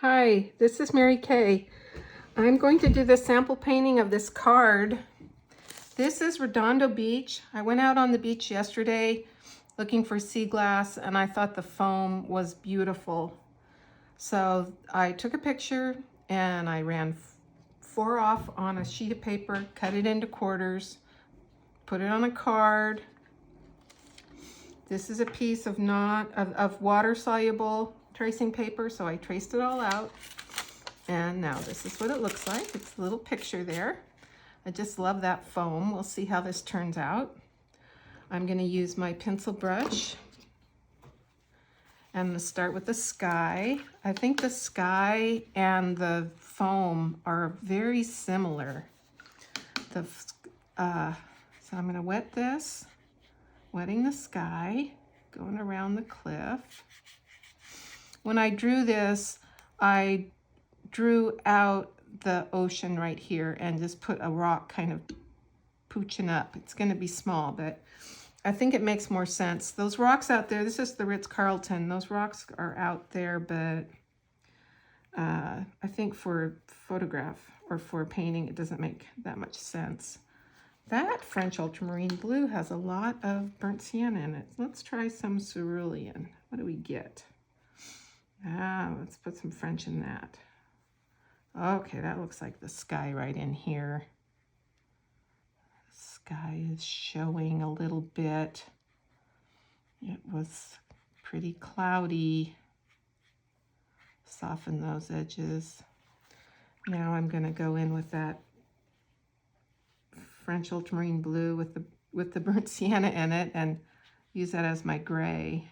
Hi, this is Mary Kay. I'm going to do the sample painting of this card. This is Redondo Beach. I went out on the beach yesterday looking for sea glass and I thought the foam was beautiful. So I took a picture and I ran 4 off on a sheet of paper, cut it into quarters, put it on a card. This is a piece of water-soluble tracing paper, so I traced it all out. And now this is what it looks like. It's a little picture there. I just love that foam. We'll see how this turns out. I'm going to use my pencil brush. I'm going to start with the sky. I think the sky and the foam are very similar. So I'm going to wet this, wetting the sky, going around the cliff. When I drew this, I drew out the ocean right here and just put a rock kind of pooching up. It's going to be small, but I think it makes more sense. Those rocks out there, this is the Ritz-Carlton. Those rocks are out there, but I think for photograph or for painting, it doesn't make that much sense. That French ultramarine blue has a lot of burnt sienna in it. Let's try some cerulean. What do we get? Let's put some French in that. Okay, that looks like the sky right in here. The sky is showing a little bit. It was pretty cloudy. Soften those edges. Now I'm going to go in with that French ultramarine blue with the burnt sienna in it and use that as my gray.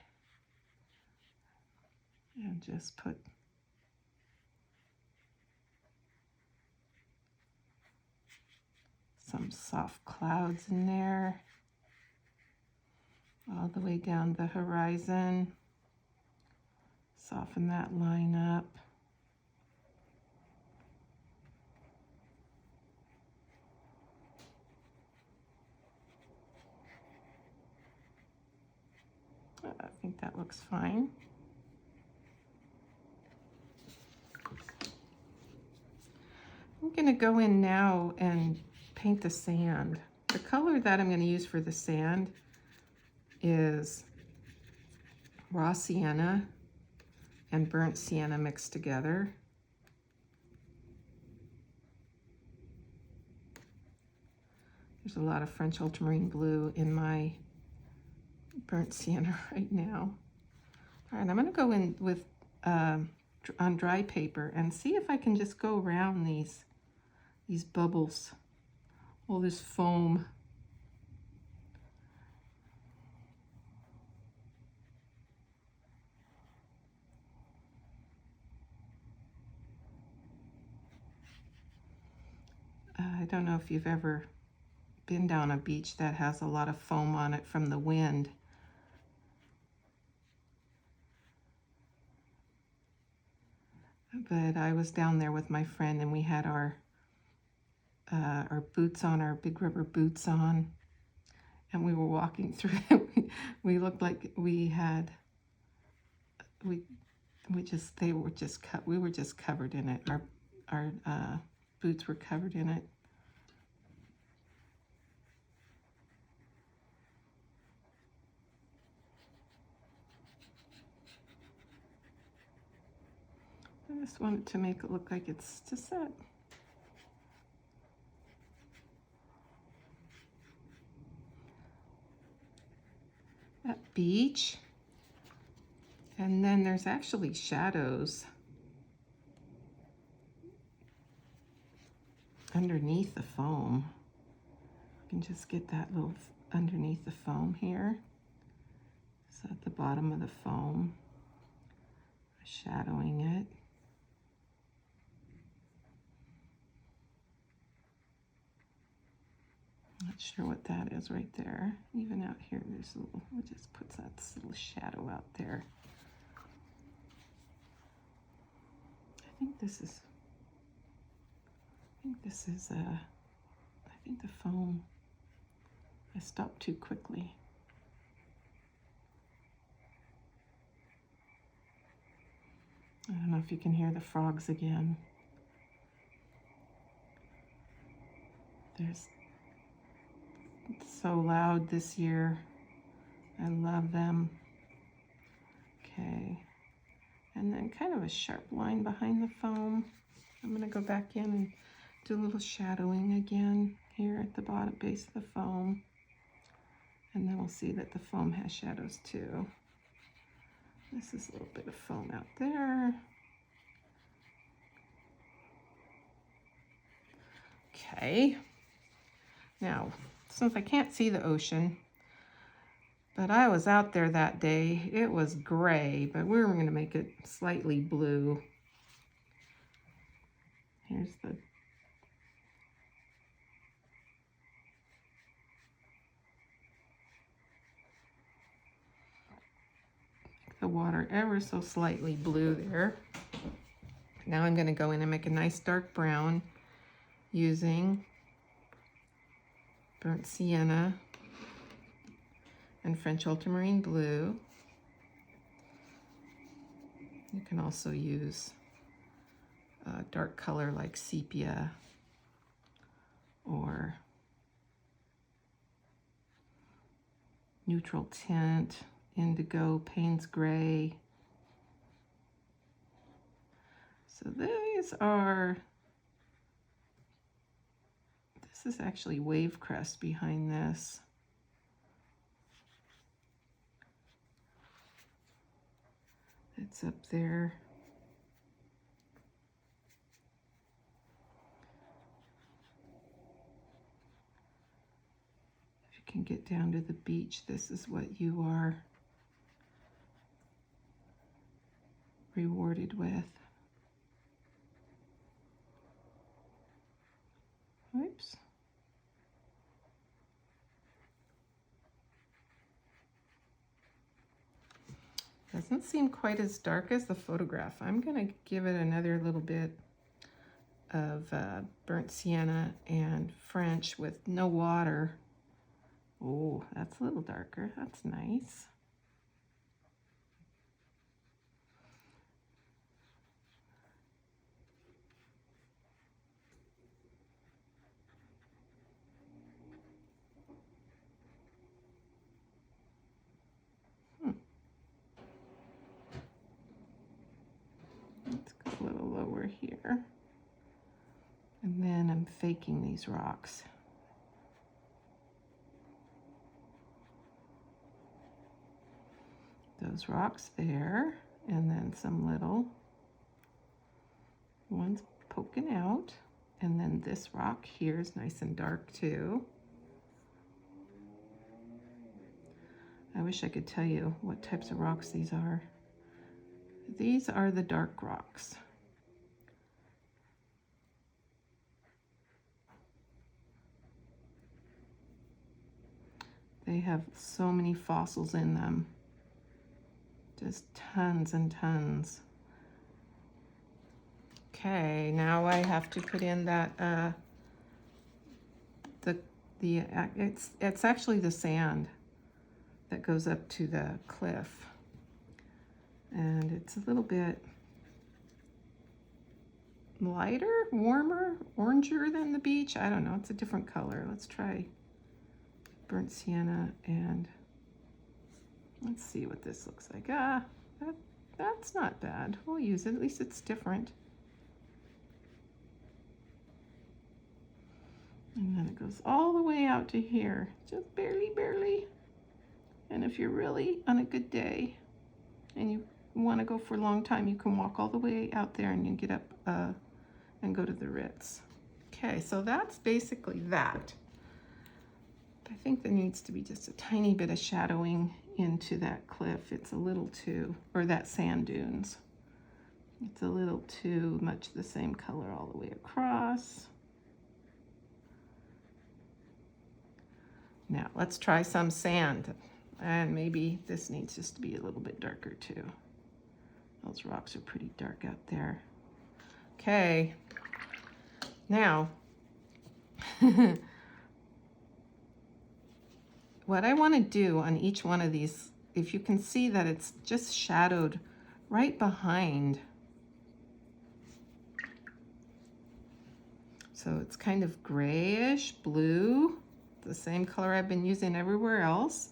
And just put some soft clouds in there, all the way down the horizon. Soften that line up. I think that looks fine. I'm going to go in now and paint the sand. The color that I'm going to use for the sand is raw sienna and burnt sienna mixed together. There's a lot of French ultramarine blue in my burnt sienna right now. All right, I'm going to go in with on dry paper and see if I can just go around these bubbles, all this foam. I don't know if you've ever been down a beach that has a lot of foam on it from the wind. But I was down there with my friend and we had our boots on, our big rubber boots on, and we were walking through it. We looked like we were just covered in it. Our boots were covered in it. I just wanted to make it look like it's just that beach. And then there's actually shadows underneath the foam. You can just get that little underneath the foam here. So at the bottom of the foam, shadowing it. Not sure what that is right there. Even out here, there's a little, it just puts that little shadow out there. I think this is I think the foam, I stopped too quickly. I don't know if you can hear the frogs again. It's so loud this year. I love them. Okay, and then kind of a sharp line behind the foam. I'm going to go back in and do a little shadowing again here at the bottom base of the foam. And then we'll see that the foam has shadows too. This is a little bit of foam out there. Okay. Now, since I can't see the ocean, but I was out there that day, it was gray, but we were going to make it slightly blue. Here's the water ever so slightly blue there. Now I'm going to go in and make a nice dark brown using burnt sienna and French ultramarine blue. You can also use a dark color like sepia or neutral tint, indigo, Payne's gray. So this is actually wave crest behind this. It's up there. If you can get down to the beach, this is what you are rewarded with. Oops. Doesn't seem quite as dark as the photograph. I'm going to give it another little bit of burnt sienna and French with no water. Oh, that's a little darker. That's nice. Let's go a little lower here. And then I'm faking these rocks. Those rocks there, and then some little ones poking out. And then this rock here is nice and dark too. I wish I could tell you what types of rocks these are. These are the dark rocks. They have so many fossils in them. Just tons and tons. Okay, now I have to put in that it's actually the sand that goes up to the cliff. And it's a little bit lighter, warmer, oranger than the beach. I don't know, it's a different color. Let's try burnt sienna and let's see what this looks like. That's not bad. We'll use it, at least it's different. And then it goes all the way out to here, just barely. And if you're really on a good day and you want to go for a long time, you can walk all the way out there and you get up and go to the Ritz. Okay, so that's basically that. I think there needs to be just a tiny bit of shadowing into that cliff. It's a little too, or that sand dunes. It's a little too much the same color all the way across. Now let's try some sand. And maybe this needs just to be a little bit darker too. Those rocks are pretty dark out there. Okay, now, what I want to do on each one of these, if you can see that it's just shadowed right behind So it's kind of grayish blue, the same color I've been using everywhere else.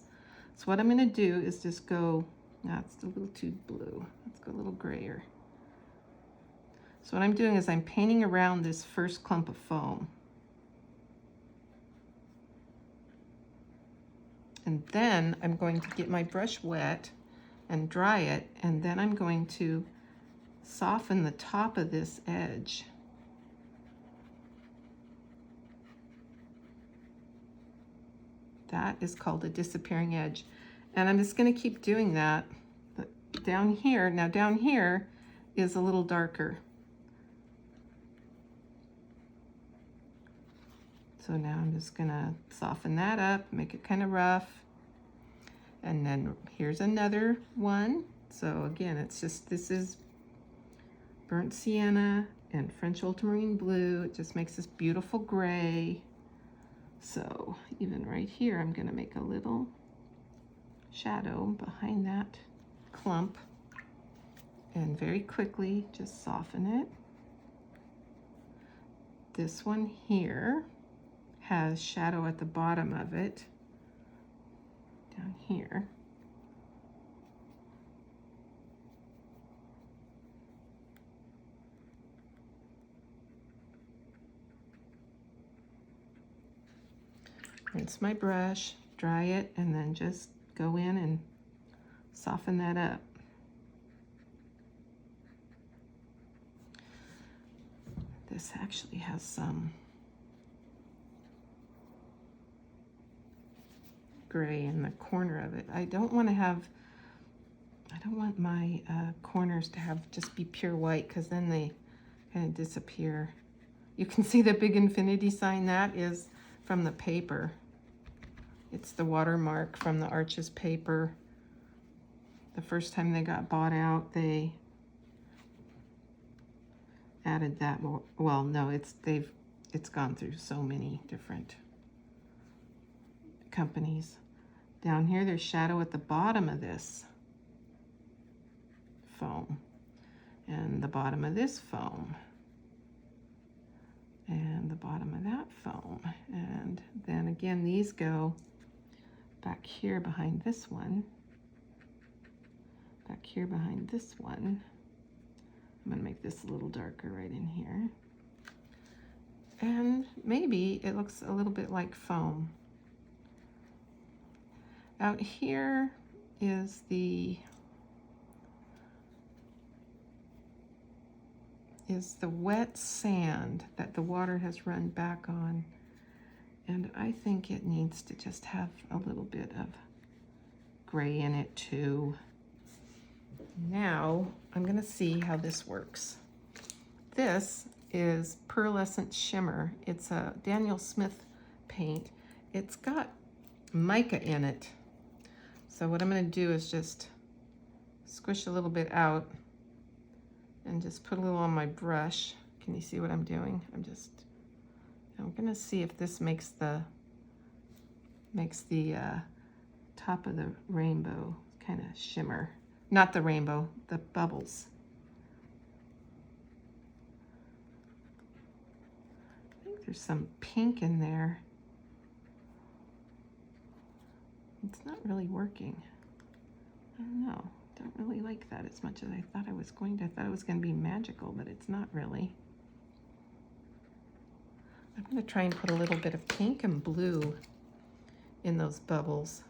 So what I'm going to do is just go, it's a little too blue. Let's go a little grayer. So what I'm doing is I'm painting around this first clump of foam. And then I'm going to get my brush wet and dry it, and then I'm going to soften the top of this edge. That is called a disappearing edge. And I'm just going to keep doing that. But down here, now down here is a little darker. So now I'm just going to soften that up, make it kind of rough. And then here's another one. So again, it's just, this is burnt sienna and French ultramarine blue. It just makes this beautiful gray. So even right here, I'm going to make a little shadow behind that clump and very quickly just soften it. This one here has shadow at the bottom of it, down here. Rinse my brush, dry it, and then just go in and soften that up. This actually has some gray in the corner of it. I don't want my corners to have just be pure white, because then they kind of disappear. You can see the big infinity sign. That is from the paper. It's the watermark from the Arches paper. The first time they got bought out, they added that. Well, no, it's gone through so many different companies. Down here, there's shadow at the bottom of this foam, and the bottom of this foam, and the bottom of that foam. And then again, these go back here behind this one, back here behind this one. I'm gonna make this a little darker right in here. And maybe it looks a little bit like foam. Out here is the wet sand that the water has run back on. And I think it needs to just have a little bit of gray in it too. Now I'm gonna see how this works. This is Pearlescent Shimmer. It's a Daniel Smith paint. It's got mica in it. So what I'm gonna do is just squish a little bit out and just put a little on my brush. Can you see what I'm doing? I'm gonna see if this makes the top of the rainbow kind of shimmer. Not the rainbow, the bubbles. I think there's some pink in there. It's not really working. I don't know. Don't really like that as much as I thought I was going to. I thought it was going to be magical, but it's not really. I'm going to try and put a little bit of pink and blue in those bubbles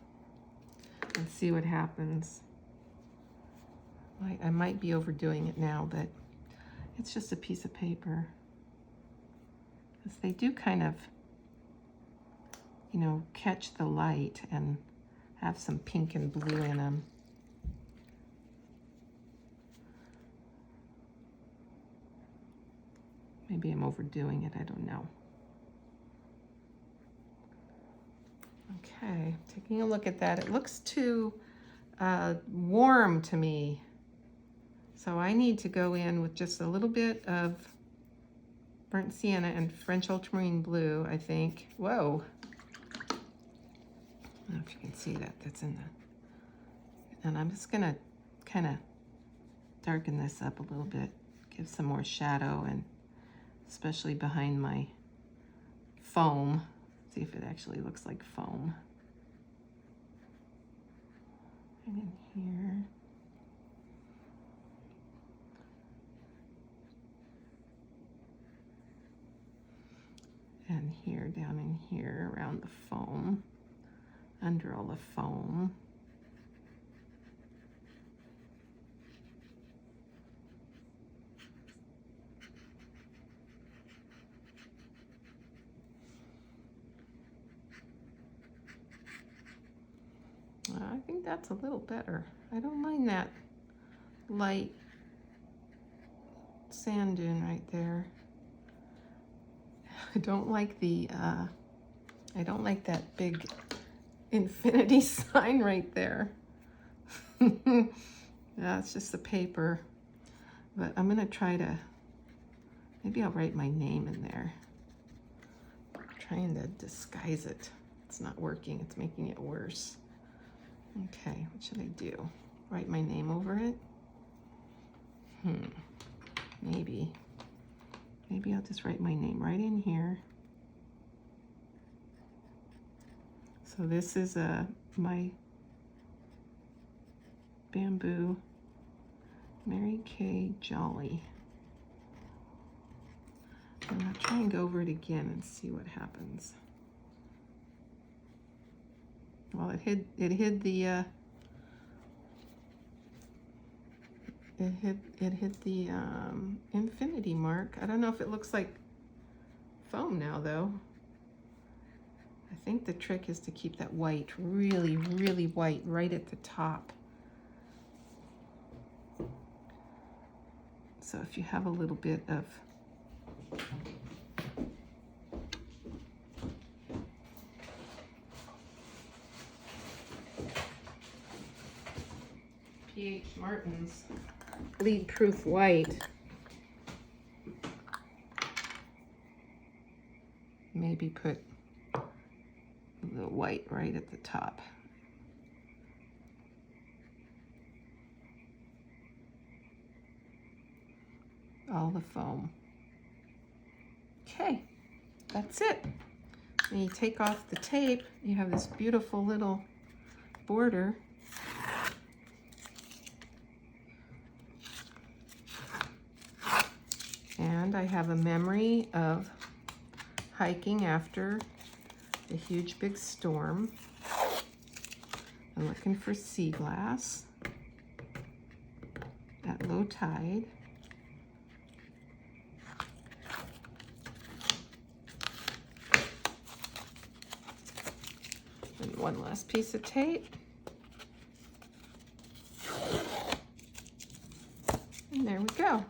and see what happens. I might be overdoing it now, but it's just a piece of paper. Because they do kind of, catch the light and have some pink and blue in them. Maybe I'm overdoing it, I don't know. Okay, taking a look at that. It looks too warm to me. So I need to go in with just a little bit of burnt sienna and French ultramarine blue, I think. Whoa. I don't know if you can see that. That's in the... And I'm just going to kind of darken this up a little bit, give some more shadow, and especially behind my foam. See if it actually looks like foam. And in here. And here, down in here, around the foam, under all the foam. I think that's a little better. I don't mind that light sand dune right there. I don't like the, I don't like that big infinity sign right there. Yeah, it's just the paper. But I'm gonna try to, maybe I'll write my name in there. I'm trying to disguise it. It's not working, it's making it worse. Okay, what should I do? Write my name over it? Maybe. Maybe I'll just write my name right in here. So this is my bamboo Mary Kay Jolly. I'm gonna try and go over it again and see what happens. Well, it hid the it hit the infinity mark. I don't know if it looks like foam now though. I think the trick is to keep that white really, really white right at the top. So if you have a little bit of P.H. Martin's bleed proof white, maybe put the white right at the top. All the foam. Okay, that's it. And you take off the tape, you have this beautiful little border. And I have a memory of hiking after a huge big storm. I'm looking for sea glass at low tide. And one last piece of tape. And there we go.